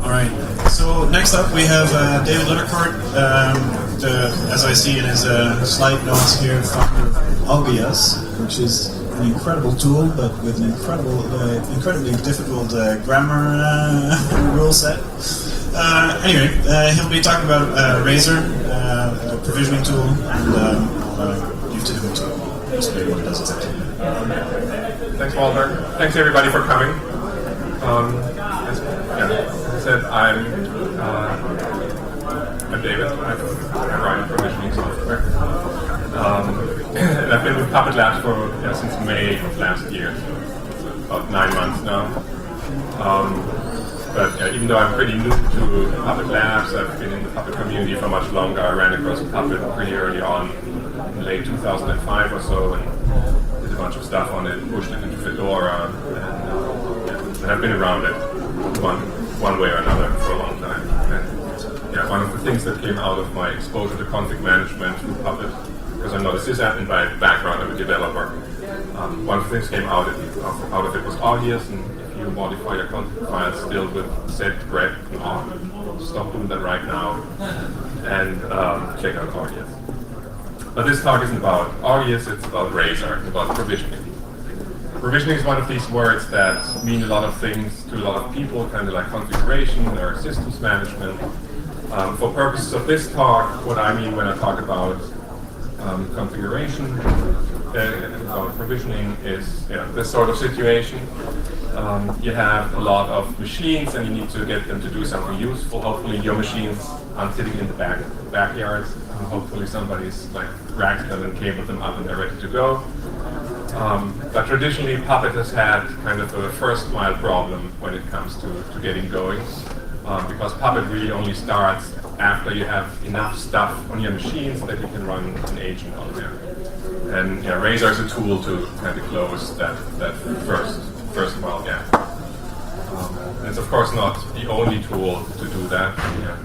All right. So next up we have David Littercourt, as I see in his slide notes here, founder of OBS, which is an incredible tool, but with an incredibly difficult grammar rule set. Anyway, he'll be talking about Razor, a provisioning tool, and I'll leave to him to explain what it does exactly. Thanks, Walter. Thanks, everybody, for coming. As I said, I'm David. I write provisioning software. And I've been with Puppet Labs since May of last year, about 9 months now. But even though I'm pretty new to Puppet Labs, I've been in the Puppet community for much longer. I ran across Puppet pretty early on, in late 2005 or so, and did a bunch of stuff on it, pushed it into Fedora, and I've been around it one way or another for a long time. And one of the things that came out of my exposure to config management through Puppet, because I'm not a sysadmin by background, I'm a developer. One of the things came out of it was Audius, and if you modify your config files still with set, grep, and awk, stop doing that right now, and check out Audius. But this talk isn't about Audius, it's about Razor, it's about provisioning. Provisioning is one of these words that mean a lot of things to a lot of people, kind of like configuration or systems management. For purposes of this talk, what I mean when I talk about configuration, about provisioning is this sort of situation. You have a lot of machines and you need to get them to do something useful. Hopefully your machines aren't sitting in the backyards. Hopefully somebody's racked them and cabled them up and they're ready to go. But traditionally Puppet has had kind of a first mile problem when it comes to getting going. Because Puppet really only starts after you have enough stuff on your machines that you can run an agent on there. And Razor is a tool to kind of close that first mile gap. And it's of course not the only tool to do that.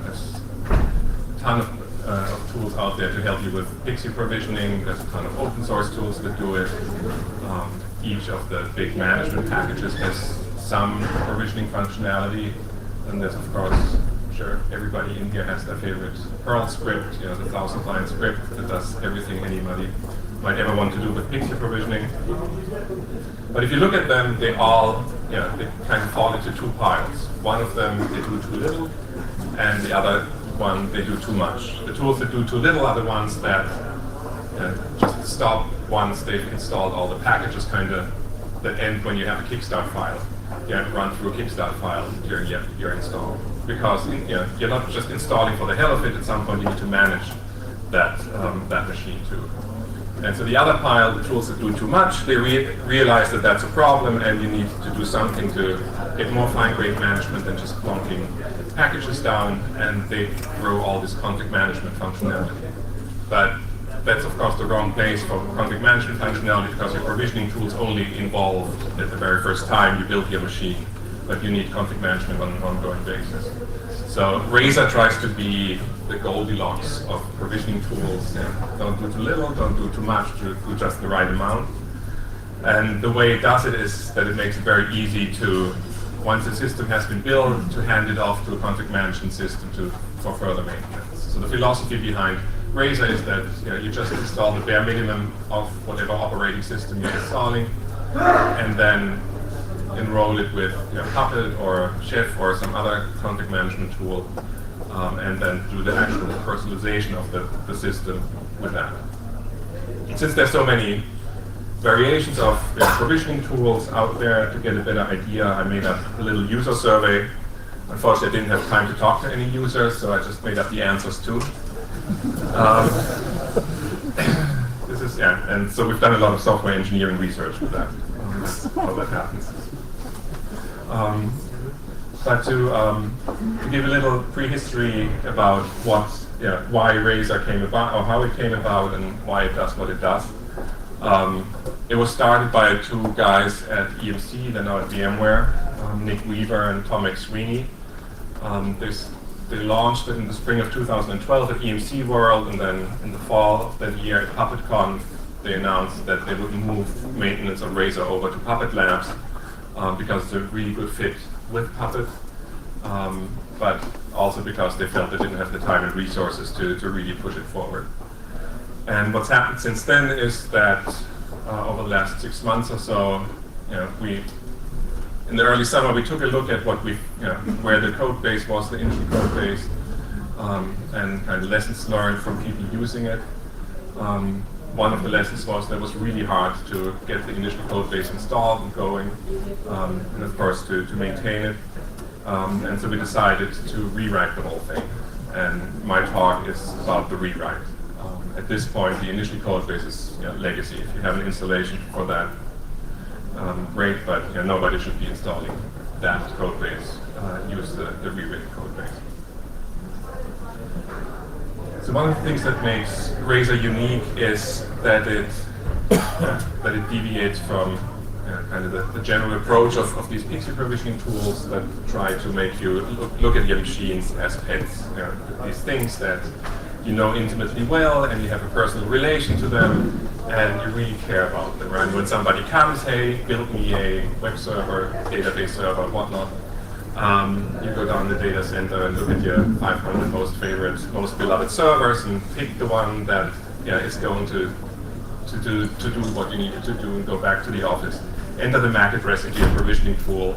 There's a ton of tools out there to help you with Pixie provisioning. There's a ton of open source tools that do it. Each of the big management packages has some provisioning functionality. And there's, of course, I'm sure everybody in here has their favorite Perl script, the 1,000-line script that does everything anybody might ever want to do with Pixie provisioning. But if you look at them, they all, they kind of fall into two piles. One of them, they do too little, and the other one, they do too much. The tools that do too little are the ones that just stop once they've installed all the packages, that end when you have a kickstart file. You have to run through a kickstart file during your install. Because you're not just installing for the hell of it, at some point you need to manage that machine too. And so the other pile, the tools that do too much, they realize that that's a problem and you need to do something to get more fine-grained management than just plonking packages down, and they throw all this config management functionality. But that's of course the wrong place for config management functionality because your provisioning tools only involved at the very first time you build your machine, but you need config management on an ongoing basis. So Razor tries to be the Goldilocks of provisioning tools. Don't do too little, don't do too much, do just the right amount. And the way it does it is that it makes it very easy to, once a system has been built, to hand it off to a config management system for further maintenance. So the philosophy behind Razor is that you just install the bare minimum of whatever operating system you're installing, and then enroll it with Puppet or Chef or some other config management tool, and then do the actual personalization of the system with that. Since there's so many variations of provisioning tools out there, to get a better idea, I made up a little user survey. Unfortunately, I didn't have time to talk to any users, so I just made up the answers too. And so we've done a lot of software engineering research with that, how that happens. But to give a little prehistory about why Razor came about, or how it came about, and why it does what it does. It was started by two guys at EMC, they're now at VMware, Nick Weaver and Tom McSweeney. They launched it in the spring of 2012 at EMC World, and then in the fall of that year at PuppetCon, they announced that they would move maintenance of Razor over to Puppet Labs because it's a really good fit with Puppet. but also because they felt they didn't have the time and resources to really push it forward. And what's happened since then is that over the last 6 months or so, in the early summer, we took a look at where the code base was, the initial code base, and kind of lessons learned from people using it. One of the lessons was that it was really hard to get the initial code base installed and going, and of course to maintain it. And so we decided to rewrite the whole thing. And my talk is about the rewrite. At this point, the initial code base is legacy. If you have an installation for that, great, but nobody should be installing that code base. Use the rewritten code base. So one of the things that makes Razor unique is that it deviates from kind of the general approach of these pixel provisioning tools that try to make you look at your machines as pets. These things that you know intimately well, and you have a personal relation to them, and you really care about them. Right? When somebody comes, hey, build me a web server, database server, whatnot. You go down the data center and look at your 500 most beloved servers, and pick the one that is going to do what you need it to do, and go back to the office. Enter the MAC address into your provisioning pool,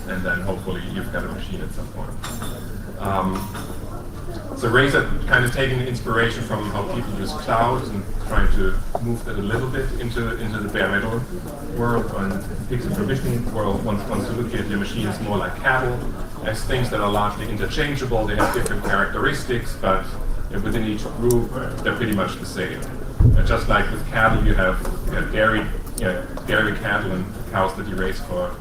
and then hopefully you've got a machine at some point. So Razor kind of taking inspiration from how people use clouds and trying to move that a little bit into the bare metal world, and pixel provisioning world wants to look at your machines more like cattle, as things that are largely interchangeable. They have different characteristics, but within each group they're pretty much the same. Just like with cattle, you have dairy cattle and cows that you raise for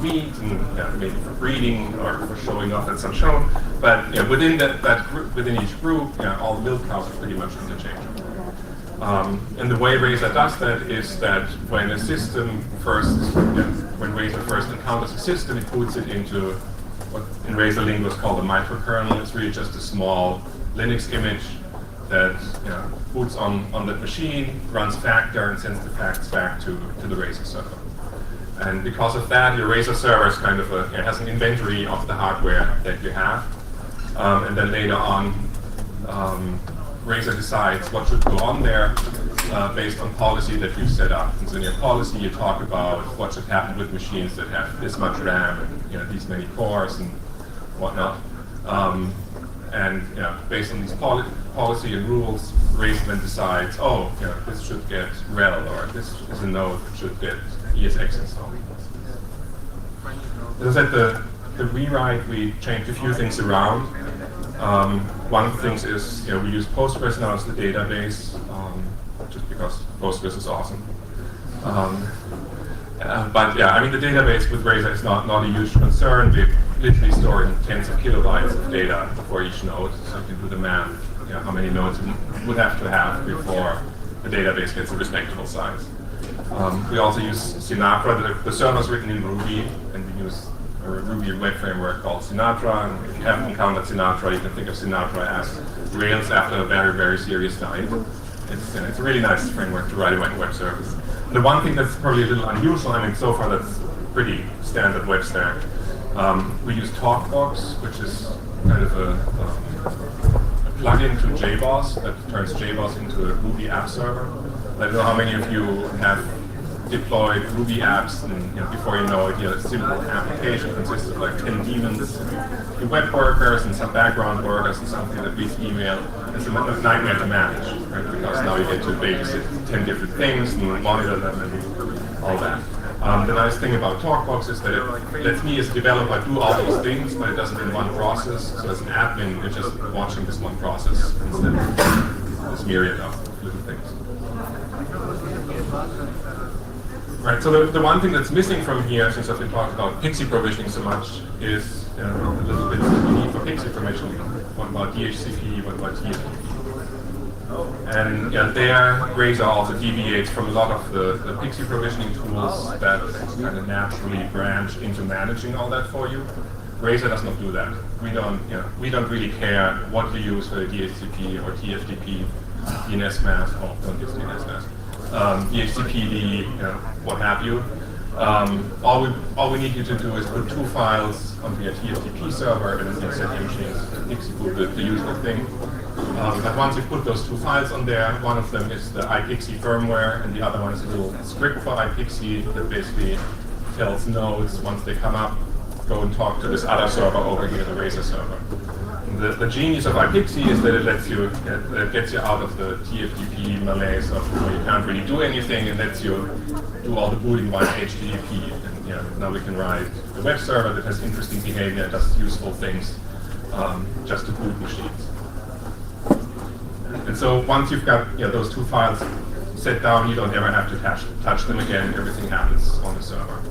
meat and maybe for breeding or for showing off at some show. But within that group, within each group, all the milk cows are pretty much interchangeable. And the way Razor does that is that when a system when Razor first encounters a system, it puts it into what in Razor lingo is called a microkernel. It's really just a small Linux image that boots on that machine, runs factor, and sends the facts back to the Razor server. And because of that, your Razor server is kind of has an inventory of the hardware that you have. And then later on, Razor decides what should go on there based on policy that you've set up. And so in your policy, you talk about what should happen with machines that have this much RAM and these many cores and whatnot. And based on these policy and rules, Razor then decides, this should get RHEL, or this is a node that should get ESX installed. As I said, the rewrite, we changed a few things around. One of the things is we use Postgres now as the database, just because Postgres is awesome. But the database with Razor is not a huge concern. We're literally storing tens of kilobytes of data for each node, so you can do the math, how many nodes you would have to have before the database gets a respectable size. We also use Sinatra. The server is written in Ruby, and we use a Ruby web framework called Sinatra. And if you haven't encountered Sinatra, you can think of Sinatra as Rails after a very, very serious diet. It's a really nice framework to write a web service. And the one thing that's probably a little unusual, so far that's pretty standard web stack. We use TalkBox, which is kind of a plugin to JBoss that turns JBoss into a Ruby app server. I don't know how many of you have deployed Ruby apps, and before you know it, a simple application consists of like 10 daemons, a web workers and some background workers and something that reads email. It's a nightmare to manage, right? Because now you get to babysit 10 different things and monitor them and all that. The nice thing about TalkBox is that it lets me as a developer do all those things, but it does it in one process. So as an admin, you're just watching this one process instead of this myriad of little things. Right, so the one thing that's missing from here, since I've been talking about PXE provisioning so much, is a little bit that you need for PXE provisioning. What about DHCP, what about TFTP? And there, Razor also deviates from a lot of the PXE provisioning tools that kind of naturally branch into managing all that for you. Razor does not do that. We don't really care what you use for the DHCP or TFTP, DNS mask, don't use DNS mask. DHCPD, what have you. All we need you to do is put 2 files onto your TFTP server, and then you set your machines execute the usual thing. But once you put those 2 files on there, one of them is the iPXE firmware, and the other one is a little script for iPXE that basically tells nodes once they come up, go and talk to this other server over here, the Razor server. The genius of iPXE is that it gets you out of the TFTP malaise of where you can't really do anything, and lets you do all the booting via HTTP. And now we can write a web server that has interesting behavior, does useful things, just to boot machines. And so once you've got those 2 files set down, you don't ever have to touch them again. Everything happens on the server.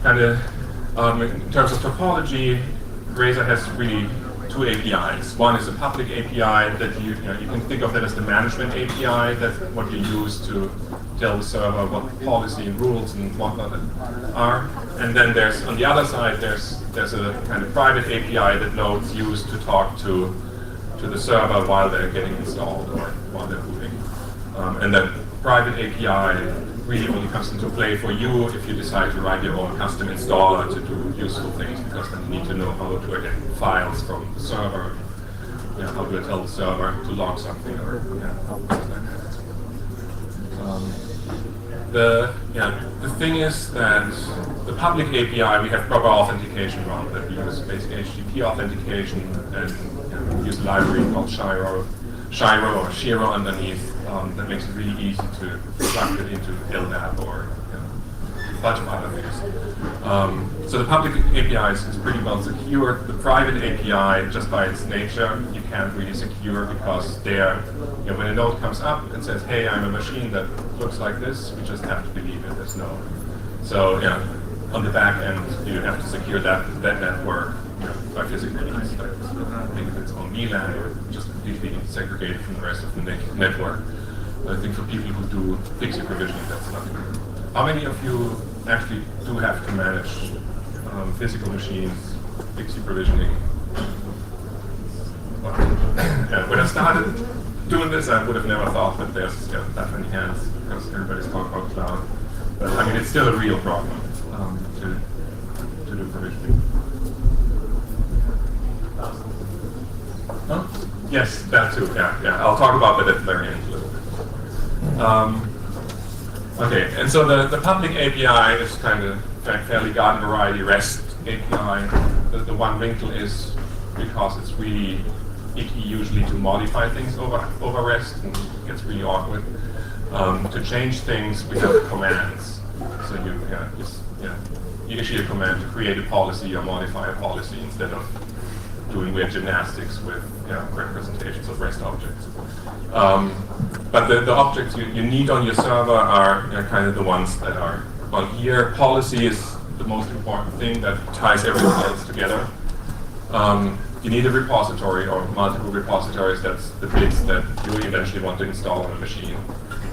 And in terms of topology, Razor has really 2 APIs. One is a public API that you can think of that as the management API. That's what you use to tell the server what policy and rules and whatnot are. And then there's, on the other side, there's a kind of private API that nodes use to talk to the server while they're getting installed or while they're booting. And then private API really only comes into play for you if you decide to write your own custom installer to do useful things, because then you need to know how to get files from the server, how to tell the server to log something or things like that. The thing is that the public API, we have proper authentication around that. We use basic HTTP authentication, and we use a library called Shiro or Shiro underneath. That makes it really easy to plug it into LDAP or a bunch of other things. So the public API is pretty well secured. The private API, just by its nature, you can't really secure, because there, when a node comes up and says, "Hey, I'm a machine that looks like this," we just have to believe it as node. So on the back end, you have to secure that network by physical means, like make it its own VLAN or just completely segregated from the rest of the network. I think for people who do PXE provisioning, that's not good. How many of you actually do have to manage physical machines, PXE provisioning? When I started doing this, I would have never thought that there's that many hands, because everybody's talking about cloud. But I mean, it's still a real problem to do provisioning. Huh? Yes, that too. Yeah. I'll talk about that at the very end a little bit. Okay, and so the public API is kind of fairly garden variety REST API. The one wrinkle is because it's really icky usually to modify things over REST, and it gets really awkward. To change things, we have commands. So you issue a command to create a policy or modify a policy instead of doing weird gymnastics with representations of REST objects. But the objects you need on your server are kind of the ones that are on here. Policy is the most important thing that ties everything else together. You need a repository or multiple repositories. That's the bits that you eventually want to install on a machine.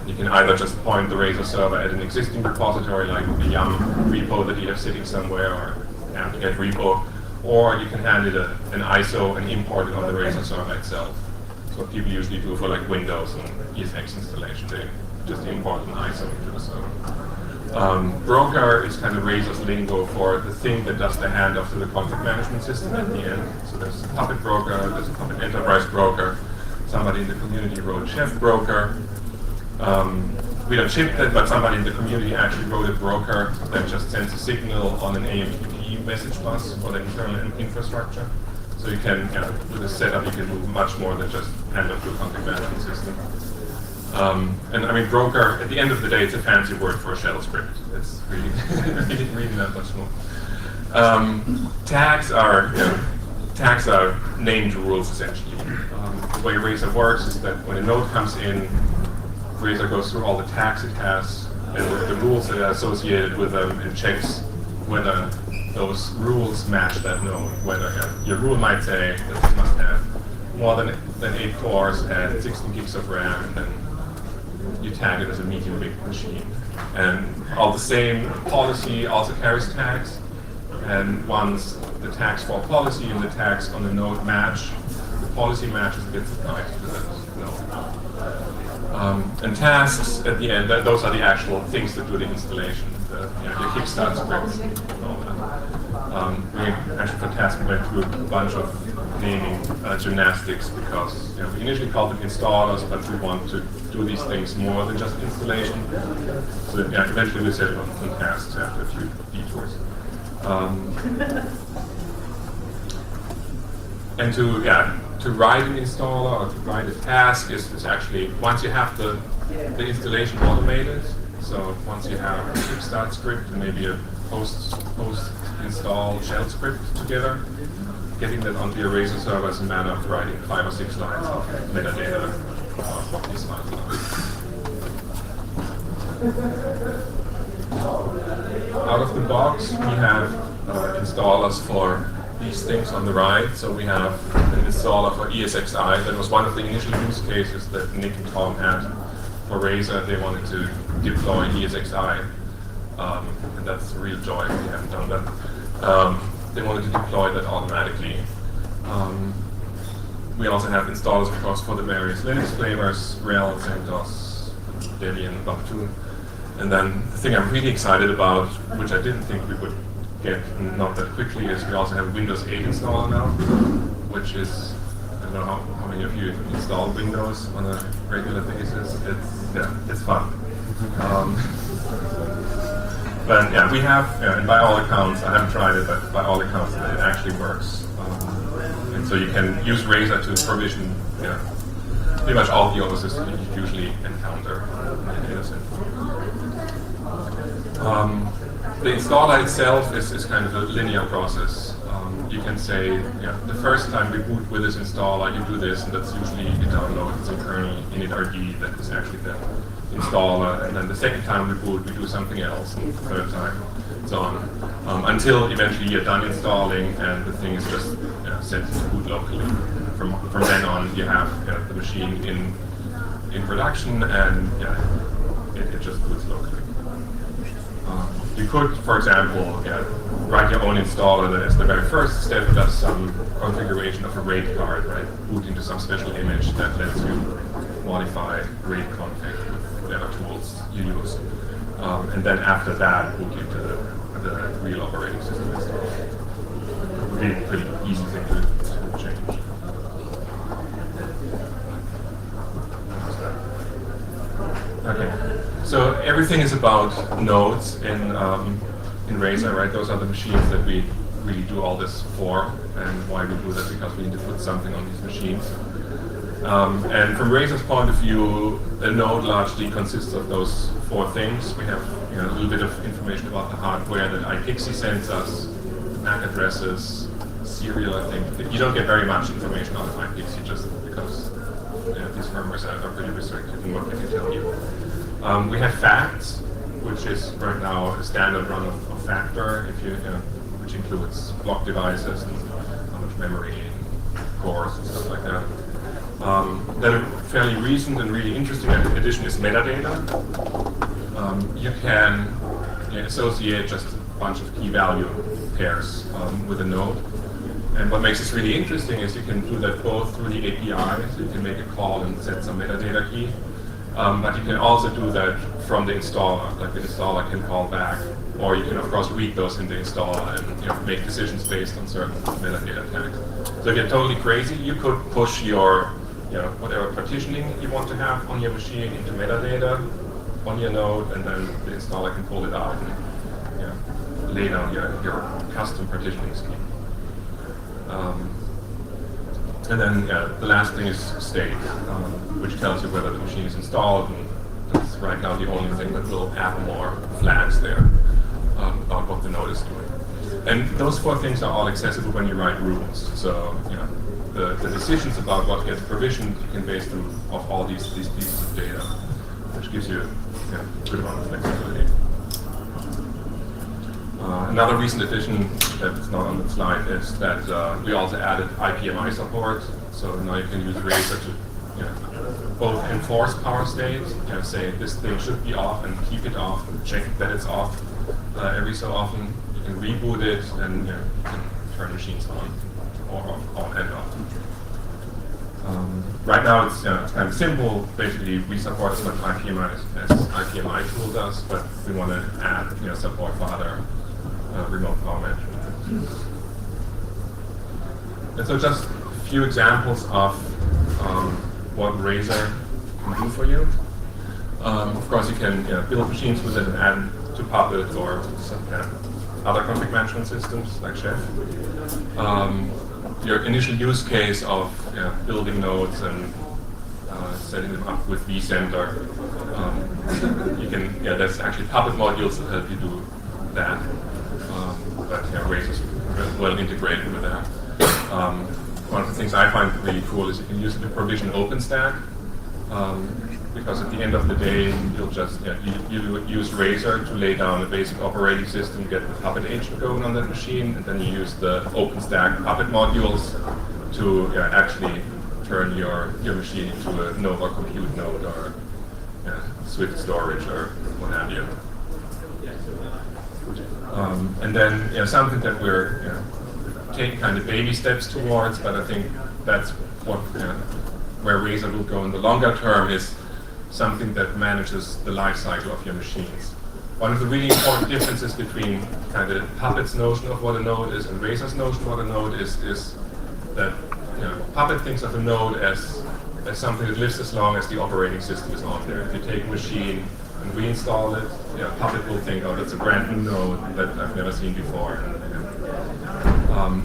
You can either just point the Razor server at an existing repository, like the Yum repo that you have sitting somewhere, or apt-get repo, or you can hand it an ISO and import it on the Razor server itself. That's what people usually do for like Windows and ESX installation. They just import an ISO into the server. Broker is kind of Razor's lingo for the thing that does the handoff to the config management system at the end. So there's a Puppet broker, there's a Puppet enterprise broker. Somebody in the community wrote Chef broker. We don't ship that, but somebody in the community actually wrote a broker that just sends a signal on an AMQP message bus for the internal infrastructure. So you can, with this setup, you can do much more than just hand off to a config management system. And I mean, broker, at the end of the day, it's a fancy word for a shell script. It's really, really not much more. Tags are named rules, essentially. The way Razor works is that when a node comes in, Razor goes through all the tags it has and the rules that are associated with them and checks whether those rules match that node. Whether your rule might say that it must have more than 8 cores and 16 gigs of RAM, and then you tag it as a medium big machine. And all the same policy also carries tags, and once the tags for policy and the tags on the node match, the policy matches gets applied to that node. And tasks at the end, those are the actual things that do the installation, the kickstart scripts and all that. We actually for tasks we went through a bunch of naming gymnastics because we initially called them installers, but we want to do these things more than just installation. So eventually we set it on tasks after a few detours. And to write an installer or to write a task is actually once you have the installation automated. So once you have a kickstart script and maybe a post install shell script together, getting that onto your Razor server is a matter of writing 5 or 6 lines of metadata of these files. Out of the box, we have installers for these things on the right. So we have an installer for ESXi. That was one of the initial use cases that Nick and Tom had for Razor. They wanted to deploy ESXi, and that's a real joy if you haven't done that. They wanted to deploy that automatically. We also have installers, of course, for the various Linux flavors, RHEL, CentOS, Debian, Ubuntu. And then the thing I'm really excited about, which I didn't think we would get not that quickly, is we also have a Windows 8 installer now, which is, I don't know how many of you install Windows on a regular basis. It's fun. But yeah, we have, and by all accounts, I haven't tried it, but by all accounts, it actually works. And so you can use Razor to provision pretty much all the other systems you usually encounter in data center. The installer itself is kind of a linear process. You can say, the first time we boot with this installer, you do this, and that's usually you download some kernel init.rd that is actually the installer, and then the second time we boot, we do something else, and the third time, and so on, until eventually you're done installing and the thing is just set to boot locally. From then on, you have the machine in production, and it just boots locally. You could, for example, write your own installer that as the very first step does some configuration of a RAID card, right? Boot into some special image that lets you modify RAID config with whatever tools you use. And then after that, boot into the real operating system installer. It would be a pretty easy thing to change. Okay. So everything is about nodes in Razor, right? Those are the machines that we really do all this for, and why we do that, because we need to put something on these machines. And from Razor's point of view, a node largely consists of those 4 things. We have a little bit of information about the hardware that iPXE sends us, MAC addresses, serial, I think. You don't get very much information out of iPXE just because these firmwares are pretty restricted in what they can tell you. We have facts, which is right now a standard run of factor, which includes block devices and how much memory and cores and stuff like that. Then a fairly recent and really interesting addition is metadata. You can associate just a bunch of key value pairs with a node. And what makes this really interesting is you can do that both through the API, so you can make a call and set some metadata key. But you can also do that from the installer, like the installer can call back, or you can of course read those in the installer and make decisions based on certain metadata tags. So if you're totally crazy, you could push your whatever partitioning you want to have on your machine into metadata on your node, and then the installer can pull it out and lay down your custom partitioning scheme. And then the last thing is state, which tells you whether the machine is installed, and that's right now the only thing that will add more flags there about what the node is doing. And those 4 things are all accessible when you write rules. So the decisions about what gets provisioned you can base them off all these pieces of data, which gives you a good amount of flexibility. Another recent addition that's not on the slide is that we also added IPMI support. So now you can use Razor to both enforce power state, say this thing should be off and keep it off, and check that it's off every so often. You can reboot it, and you can turn machines on or on and off. Right now it's kind of simple. Basically, we support as much IPMI as IPMI tool does, but we want to add support for other remote power management. And so just a few examples of what Razor can do for you. Of course, you can build machines with it and add to Puppet or some other config management systems like Chef. Your initial use case of building nodes and setting them up with vCenter, you can that's actually Puppet modules that help you do that. But Razor is well integrated with that. One of the things I find really cool is you can use it to provision OpenStack. Because at the end of the day, you'll just you use Razor to lay down a basic operating system, get the Puppet agent going on that machine, and then you use the OpenStack Puppet modules to actually turn your machine into a Nova compute node or Swift storage or what have you. And then something that we're taking kind of baby steps towards, but I think that's what where Razor will go in the longer term is something that manages the life cycle of your machines. One of the really important differences between kind of Puppet's notion of what a node is and Razor's notion of what a node is that Puppet thinks of a node as something that lives as long as the operating system is on there. If you take a machine and reinstall it, Puppet will think, oh, that's a brand new node that I've never seen before.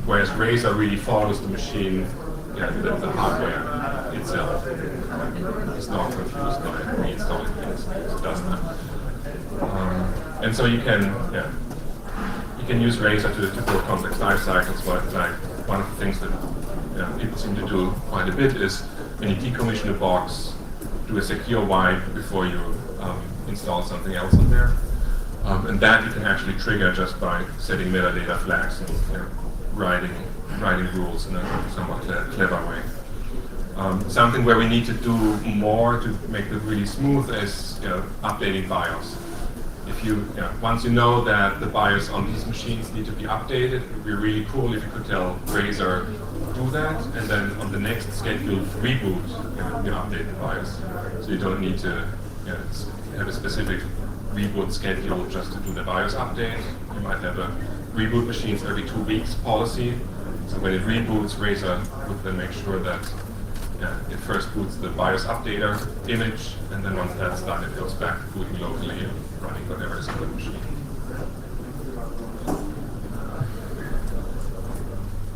Whereas Razor really follows the machine, the hardware itself. It's not confused by reinstalling things. It does that. And so you can use Razor to build complex life cycles. Like one of the things that people seem to do quite a bit is when you decommission a box, do a secure wipe before you install something else in there. And that you can actually trigger just by setting metadata flags and writing rules in a somewhat clever way. Something where we need to do more to make it really smooth is updating BIOS. If you once you know that the BIOS on these machines need to be updated, it would be really cool if you could tell Razor do that, and then on the next scheduled reboot, you update the BIOS. So you don't need to have a specific reboot schedule just to do the BIOS update. You might have a reboot machines every 2 weeks policy. So when it reboots, Razor would then make sure that it first boots the BIOS updater image, and then once that's done, it goes back to booting locally and running whatever is on the machine.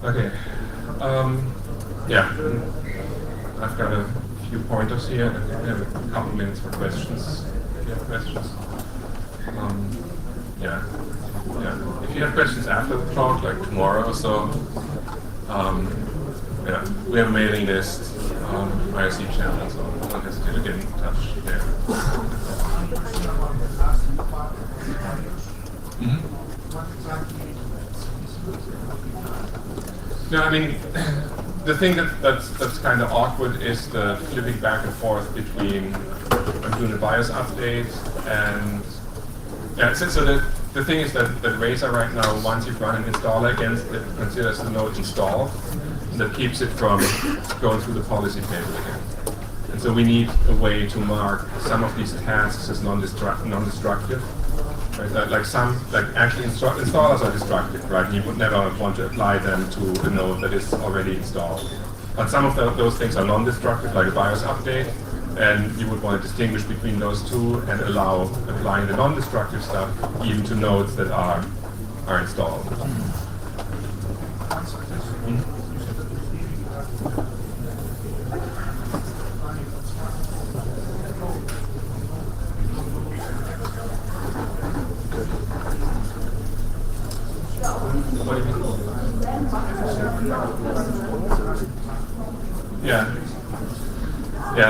Okay. I've got a few pointers here. I have a couple minutes for questions. If you have questions. If you have questions after the talk, like tomorrow or so, we have a mailing list, IRC channel, so don't hesitate to get in touch there. No, I mean, the thing that's kind of awkward is the flipping back and forth between doing a BIOS update and so the thing is that Razor right now, once you've run an installer against it, considers the node installed, and that keeps it from going through the policy table again. And so we need a way to mark some of these tasks as non-destructive. Right? Actually installers are destructive, right? And you would never want to apply them to a node that is already installed. But some of those things are non-destructive, like a BIOS update, and you would want to distinguish between those two and allow applying the non-destructive stuff even to nodes that are installed.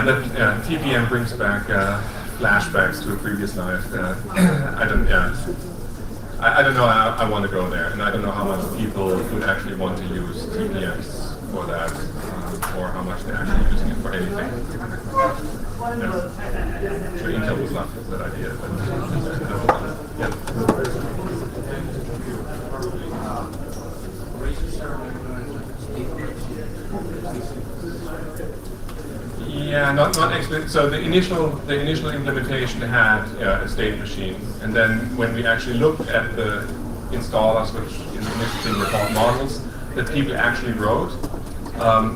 That TPM brings back flashbacks to a previous life. I don't know. I want to go there, and I don't know how much people would actually want to use TPMs for that, or how much they're actually using it for anything. Sure, Intel would love that idea, but Yeah, not actually. So the initial implementation had a state machine, and then when we actually looked at the installers, which in the initial thing were called models that people actually wrote,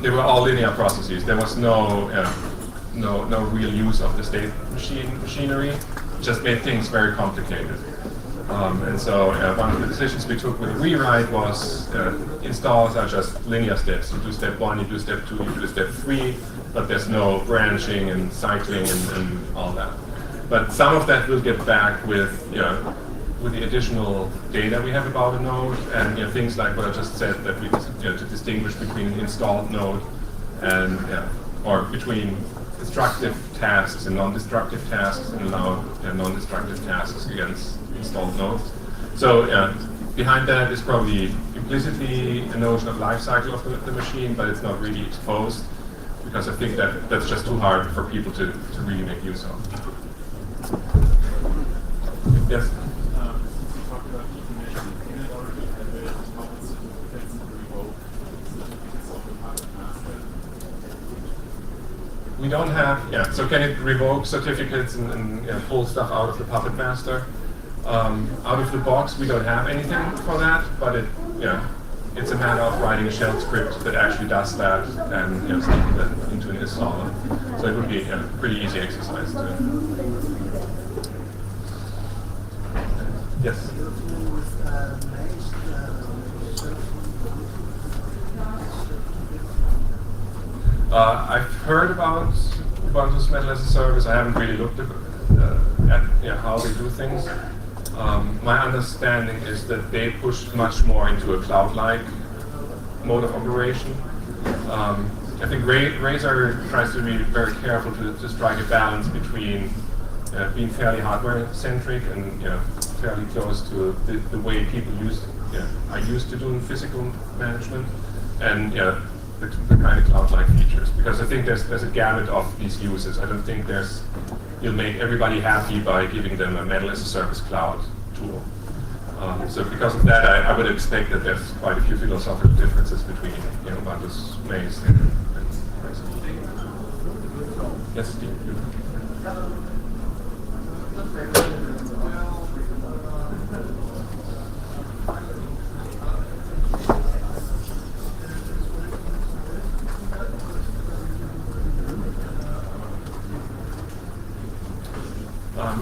they were all linear processes. There was no real use of the state machinery. It just made things very complicated. And so one of the decisions we took with the rewrite was installs are just linear steps. You do step 1, you do step 2, you do step 3, but there's no branching and cycling and all that. But some of that we'll get back with the additional data we have about a node, and things like what I just said, that we to distinguish between an installed node and or between destructive tasks and non-destructive tasks, and allow non-destructive tasks against installed nodes. So behind that is probably implicitly a notion of life cycle of the machine, but it's not really exposed, because I think that's just too hard for people to really make use of. Yes? We don't have, so can it revoke certificates and pull stuff out of the Puppet Master? Out of the box, we don't have anything for that, but it's a matter of writing a shell script that actually does that and sticking that into an installer. So it would be a pretty easy exercise to. Yes? I've heard about Ubuntu's Metal as a Service. I haven't really looked at how they do things. My understanding is that they push much more into a cloud-like mode of operation. I think Razer tries to be very careful to strike a balance between being fairly hardware-centric and fairly close to the way people are used to doing physical management, and the kind of cloud-like features. Because I think there's a gamut of these uses. I don't think you'll make everybody happy by giving them a Metal as a Service cloud tool. So because of that, I would expect that there's quite a few philosophical differences between Ubuntu's Maze and Razer. Yes, Steve.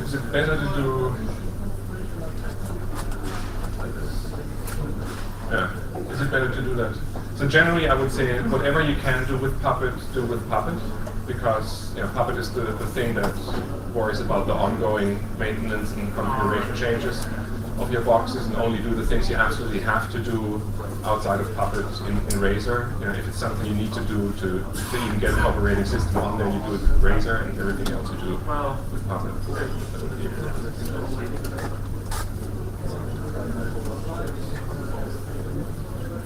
Is it better to do? Is it better to do that? So generally, I would say whatever you can do with Puppet, do with Puppet, because Puppet is the thing that worries about the ongoing maintenance and configuration changes of your boxes, and only do the things you absolutely have to do outside of Puppet in Razer. If it's something you need to do to even get an operating system on there, you do it with Razer, and everything else you do with Puppet.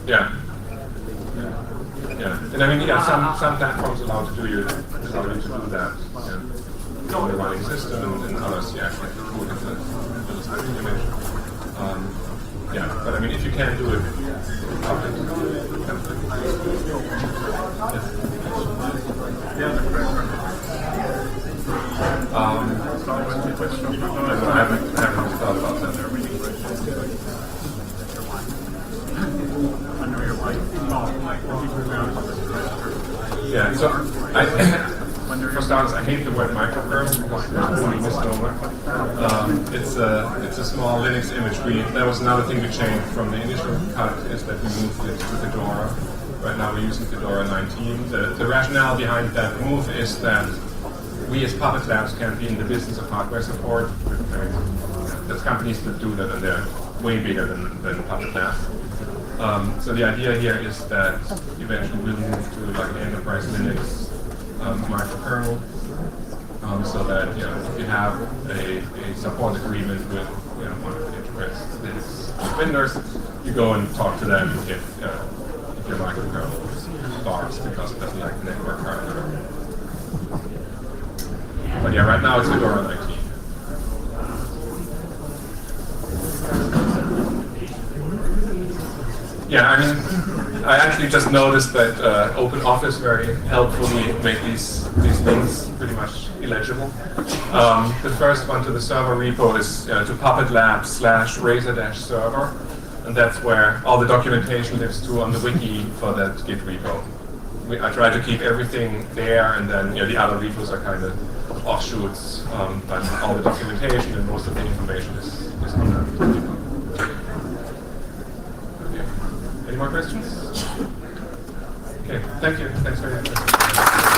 Yeah. And I mean, some platforms allow you to do that. On the running system, and others you actually put it into a little tiny image. But I mean, if you can do it, Puppet. I haven't thought about that. Yeah, so for starters, I hate the word microkernel because it's a misnomer. It's a small Linux image. That was another thing we changed from the initial cut, is that we moved it to Fedora. Right now we're using Fedora 19. The rationale behind that move is that we as Puppet Labs can't be in the business of hardware support. There's companies that do that, and they're way bigger than Puppet Labs. So the idea here is that eventually we'll move to like an enterprise Linux microkernel, so that if you have a support agreement with one of the enterprise Linux vendors, you go and talk to them if your microkernel starts because it doesn't like the network hardware. But right now it's Fedora 19. Yeah, I mean, I actually just noticed that OpenOffice very helpfully made these links pretty much illegible. The first one to the server repo is to Puppet Lab/razor-server, and that's where all the documentation lives too on the wiki for that Git repo. I try to keep everything there, and then the other repos are kind of offshoots, but all the documentation and most of the information is on that repo. Okay. Any more questions? Okay, thank you. Thanks very much.